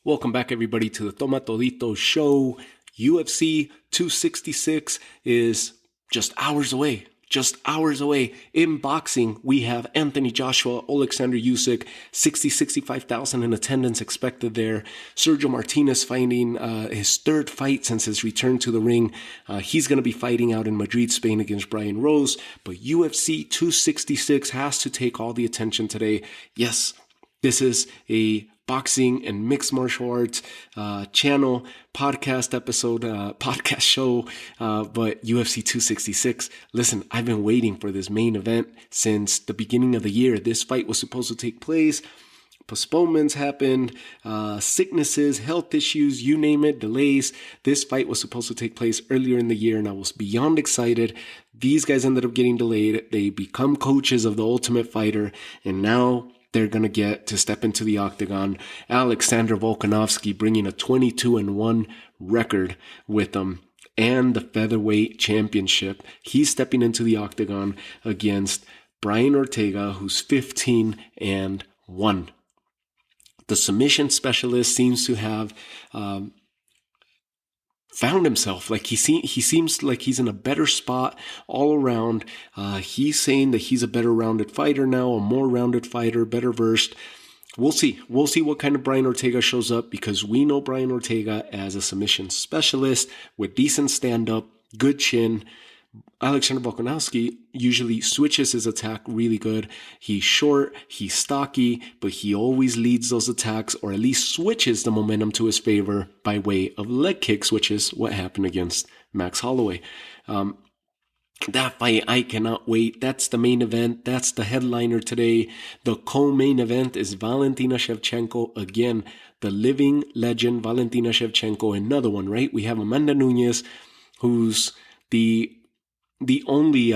Welcome back, everybody, to the Toma Todito show. UFC 266 is just hours away. In boxing, we have Anthony Joshua, Alexander Usyk, 65,000 in attendance expected there. Sergio Martinez fighting his third fight since his return to the ring. He's going to be fighting out in Madrid, Spain against Brian Rose. But UFC 266 has to take all the attention today. Yes, this is a boxing and mixed martial arts channel, podcast episode, podcast show, but UFC 266. Listen, I've been waiting for this main event since the beginning of the year. This fight was supposed to take place. Postponements happened, sicknesses, health issues, you name it, delays. This fight was supposed to take place earlier in the year, and I was beyond excited. These guys ended up getting delayed. They become coaches of the Ultimate Fighter, and now they're going to get to step into the octagon. Alexander Volkanovski bringing a 22-1 record with them and the featherweight championship. He's stepping into the octagon against Brian Ortega, who's 15-1. The submission specialist seems to have found himself. Like he seems like he's in a better spot all around. He's saying that he's a better rounded fighter now, a more rounded fighter, better versed. We'll see what kind of Brian Ortega shows up, because we know Brian Ortega as a submission specialist with decent stand-up, good chin. Alexander Volkanovski usually switches his attack really good. He's short, he's stocky, but he always leads those attacks, or at least switches the momentum to his favor by way of leg kicks, which is what happened against Max Holloway. That fight, I cannot wait. That's the main event. That's the headliner today. The co-main event is Valentina Shevchenko. Again, the living legend Valentina Shevchenko. Another one, right? We have Amanda Nunes, who's the only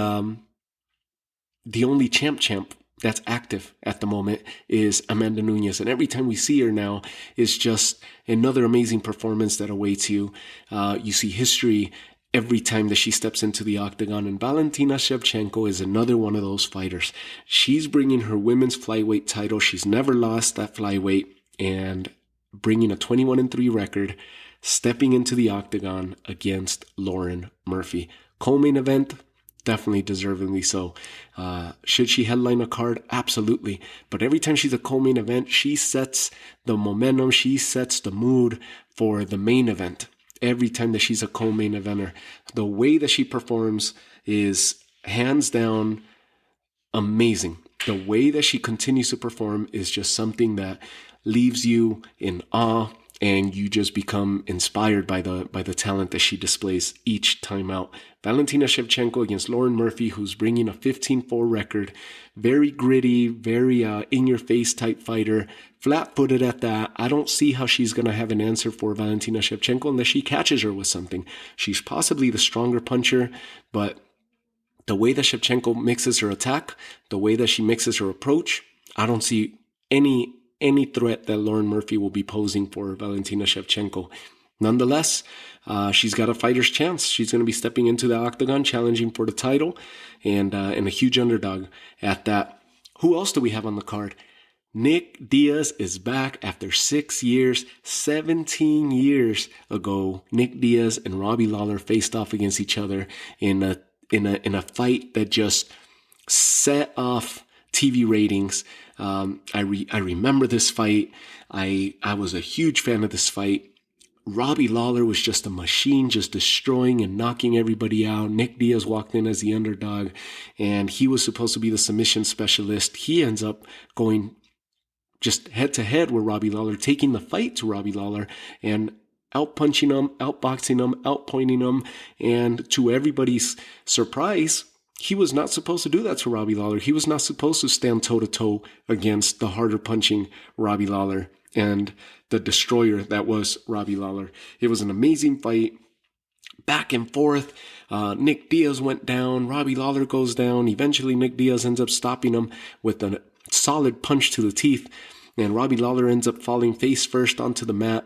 champ that's active at the moment is Amanda Nunes. And every time we see her now, it's just another amazing performance that awaits you. You see history every time that she steps into the octagon. And Valentina Shevchenko is another one of those fighters. She's bringing her women's flyweight title. She's never lost that flyweight, and bringing a 21-3 record, stepping into the octagon against Lauren Murphy. Co-main event, definitely deservingly so. Should she headline a card? Absolutely. But every time she's a co-main event, she sets the momentum, she sets the mood for the main event. Every time that she's a co-main eventer, the way that she performs is hands down amazing. The way that she continues to perform is just something that leaves you in awe, and you just become inspired by the talent that she displays each time out. Valentina Shevchenko against Lauren Murphy, who's bringing a 15-4 record. Very gritty, very in-your-face type fighter. Flat-footed at that. I don't see how she's going to have an answer for Valentina Shevchenko unless she catches her with something. She's possibly the stronger puncher, but the way that Shevchenko mixes her attack, the way that she mixes her approach, I don't see any threat that Lauren Murphy will be posing for Valentina Shevchenko. Nonetheless, she's got a fighter's chance. She's going to be stepping into the octagon, challenging for the title, and a huge underdog at that. Who else do we have on the card? Nick Diaz is back after 6 years. 17 years ago, Nick Diaz and Robbie Lawler faced off against each other in a fight that just set off TV ratings. I remember this fight. I was a huge fan of this fight. Robbie Lawler was just a machine, just destroying and knocking everybody out. Nick Diaz walked in as the underdog, and he was supposed to be the submission specialist. He ends up going just head to head with Robbie Lawler, taking the fight to Robbie Lawler and out-punching him, outboxing him, outpointing him. And to everybody's surprise, he was not supposed to do that to Robbie Lawler. He was not supposed to stand toe-to-toe against the harder punching Robbie Lawler and the destroyer that was Robbie Lawler. It was an amazing fight. Back and forth. Nick Diaz went down. Robbie Lawler goes down. Eventually, Nick Diaz ends up stopping him with a solid punch to the teeth. And Robbie Lawler ends up falling face first onto the mat.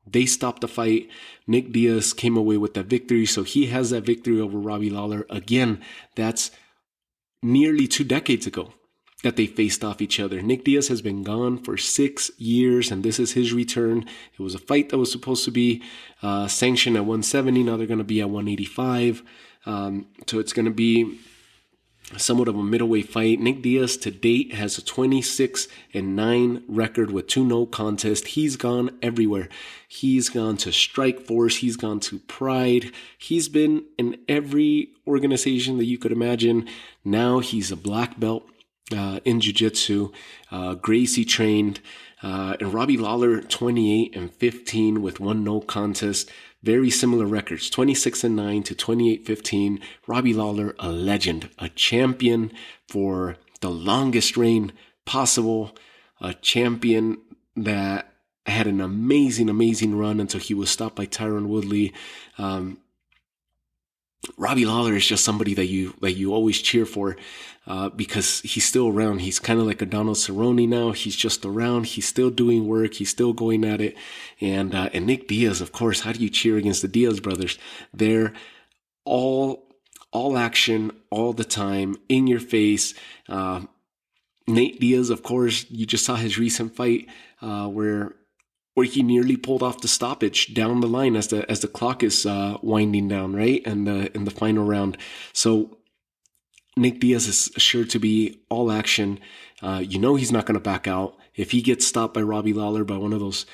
They stopped the fight. Nick Diaz came away with that victory, so he has that victory over Robbie Lawler. Again, that's nearly 2 decades ago. that they faced off each other. Nick Diaz has been gone for 6 years, and this is his return. It was a fight that was supposed to be sanctioned at 170. Now they're going to be at 185. So it's going to be somewhat of a middleweight fight. Nick Diaz to date has a 26-9 record with 2 no contests. He's gone everywhere. He's gone to Strikeforce. He's gone to Pride. He's been in every organization that you could imagine. Now he's a black belt in jiu-jitsu, Gracie trained, and Robbie Lawler 28-15 with 1 no contest. Very similar records, 26-9 to 28-15. Robbie Lawler, a legend, a champion for the longest reign possible, a champion that had an amazing run until he was stopped by Tyron Woodley. Robbie Lawler is just somebody that you always cheer for because he's still around. He's kind of like a Donald Cerrone now. He's just around. He's still doing work. He's still going at it. And Nick Diaz, of course, how do you cheer against the Diaz brothers? They're all action all the time, in your face. Nate Diaz, of course, you just saw his recent fight where he nearly pulled off the stoppage down the line as the clock is winding down, right? And in the final round. So Nick Diaz is sure to be all action. He's not going to back out. If he gets stopped by Robbie Lawler, by one of those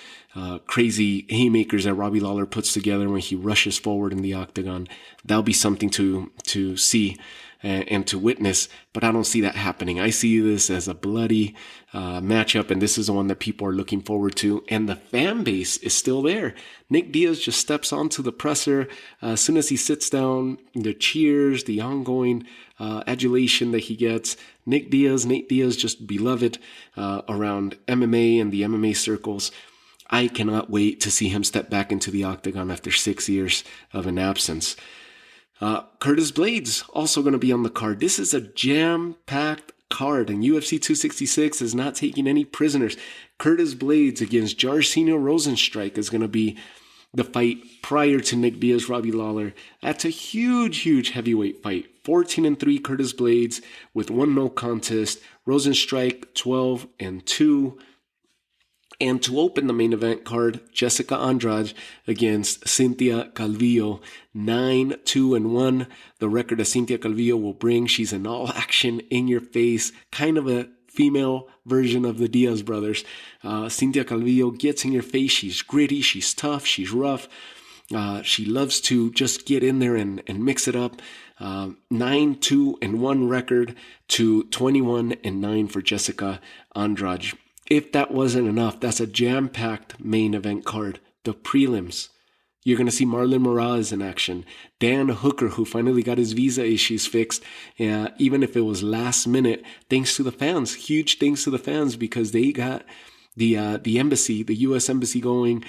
crazy haymakers that Robbie Lawler puts together when he rushes forward in the octagon, that'll be something to see and to witness, but I don't see that happening. I see this as a bloody matchup, and this is the one that people are looking forward to, and the fan base is still there. Nick Diaz just steps onto the presser. As soon as he sits down, the cheers, the ongoing adulation that he gets. Nate Diaz, just beloved around MMA and the MMA circles. I cannot wait to see him step back into the octagon after 6 years of an absence. Curtis Blades also going to be on the card. This is a jam-packed card, and UFC 266 is not taking any prisoners. Curtis Blades against Jairzinho Rozenstruik is going to be the fight prior to Nick Diaz, Robbie Lawler. That's a huge heavyweight fight. 14-3 Curtis Blades with 1 no contest. Rozenstruik 12-2. And to open the main event card, Jessica Andrade against Cynthia Calvillo, 9-2-1. The record that Cynthia Calvillo will bring. She's an all-action, in-your-face, kind of a female version of the Diaz brothers. Cynthia Calvillo gets in your face. She's gritty, she's tough, she's rough. She loves to just get in there and mix it up. 9-2-1 record to 21-9 for Jessica Andrade. If that wasn't enough, that's a jam-packed main event card. The prelims. You're going to see Marlon Moraes in action. Dan Hooker, who finally got his visa issues fixed, even if it was last minute, thanks to the fans. Huge thanks to the fans because they got the embassy, the U.S. embassy going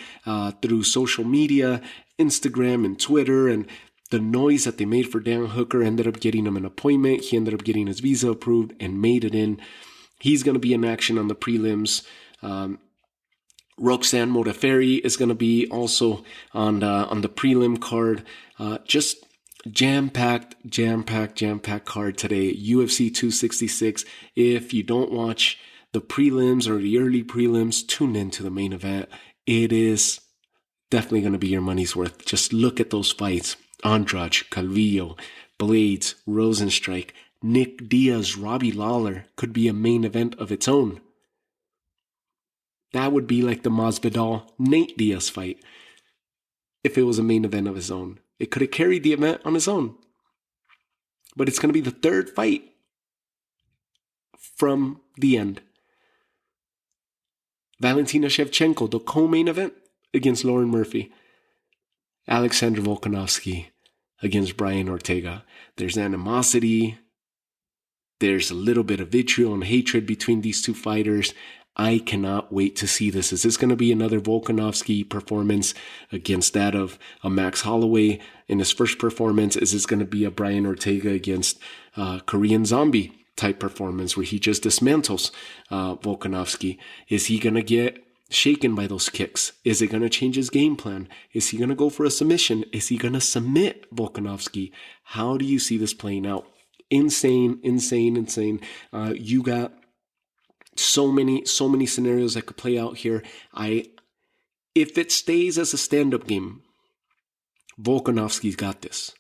through social media, Instagram and Twitter, and the noise that they made for Dan Hooker ended up getting him an appointment. He ended up getting his visa approved and made it in. He's going to be in action on the prelims. Roxanne Modafferi is going to be also on the prelim card. Just jam-packed card today. UFC 266. If you don't watch the prelims or the early prelims, tune in to the main event. It is definitely going to be your money's worth. Just look at those fights. Andrade, Calvillo, Blades, Rozenstruik, Nick Diaz, Robbie Lawler could be a main event of its own. That would be like the Masvidal Nate Diaz fight if it was a main event of his own. It could have carried the event on its own. But it's going to be the third fight from the end. Valentina Shevchenko, the co-main event against Lauren Murphy. Alexander Volkanovski against Brian Ortega. There's animosity. There's a little bit of vitriol and hatred between these two fighters. I cannot wait to see this. Is this going to be another Volkanovski performance against that of a Max Holloway in his first performance? Is this going to be a Brian Ortega against Korean Zombie type performance where he just dismantles Volkanovski? Is he going to get shaken by those kicks? Is it going to change his game plan? Is he going to go for a submission? Is he going to submit Volkanovski? How do you see this playing out? Insane. You got So many scenarios that could play out here. If it stays as a stand-up game, Volkanovski's got this.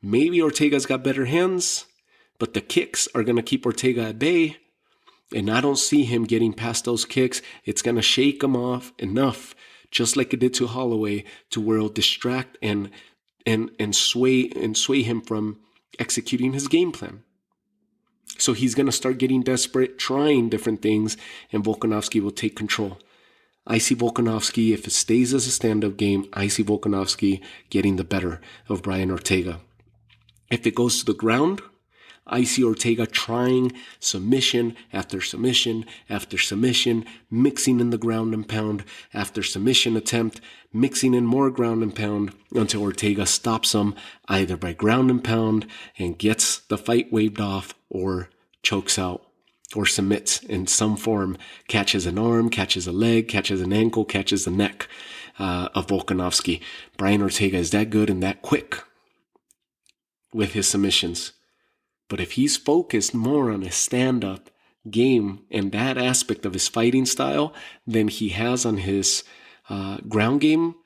Maybe Ortega's got better hands, but the kicks are going to keep Ortega at bay. And I don't see him getting past those kicks. It's going to shake him off enough, just like it did to Holloway, to where it'll distract and sway him from executing his game plan. So he's going to start getting desperate, trying different things, and Volkanovski will take control. I see Volkanovski, if it stays as a stand-up game, I see Volkanovski getting the better of Brian Ortega. If it goes to the ground, I see Ortega trying submission after submission after submission, mixing in the ground and pound after submission attempt, mixing in more ground and pound until Ortega stops him either by ground and pound and gets the fight waved off, or chokes out or submits in some form, catches an arm, catches a leg, catches an ankle, catches the neck of Volkanovski. Brian Ortega is that good and that quick with his submissions. But if he's focused more on his stand-up game and that aspect of his fighting style than he has on his ground game,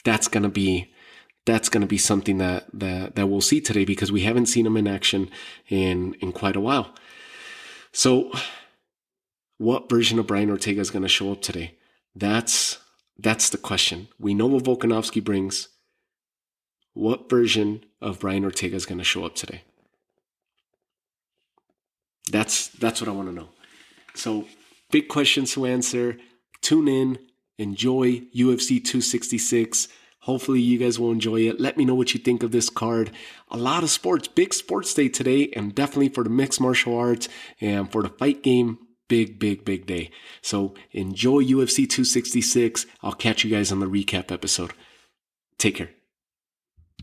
that's gonna be something that we'll see today, because we haven't seen him in action in quite a while. So, what version of Brian Ortega is going to show up today? That's the question. We know what Volkanovski brings. What version of Brian Ortega is going to show up today? That's what I want to know. So, big questions to answer. Tune in. Enjoy UFC 266. Hopefully you guys will enjoy it. Let me know what you think of this card. A lot of sports, big sports day today, and definitely for the mixed martial arts and for the fight game, big day. So enjoy UFC 266. I'll catch you guys on the recap episode. Take care.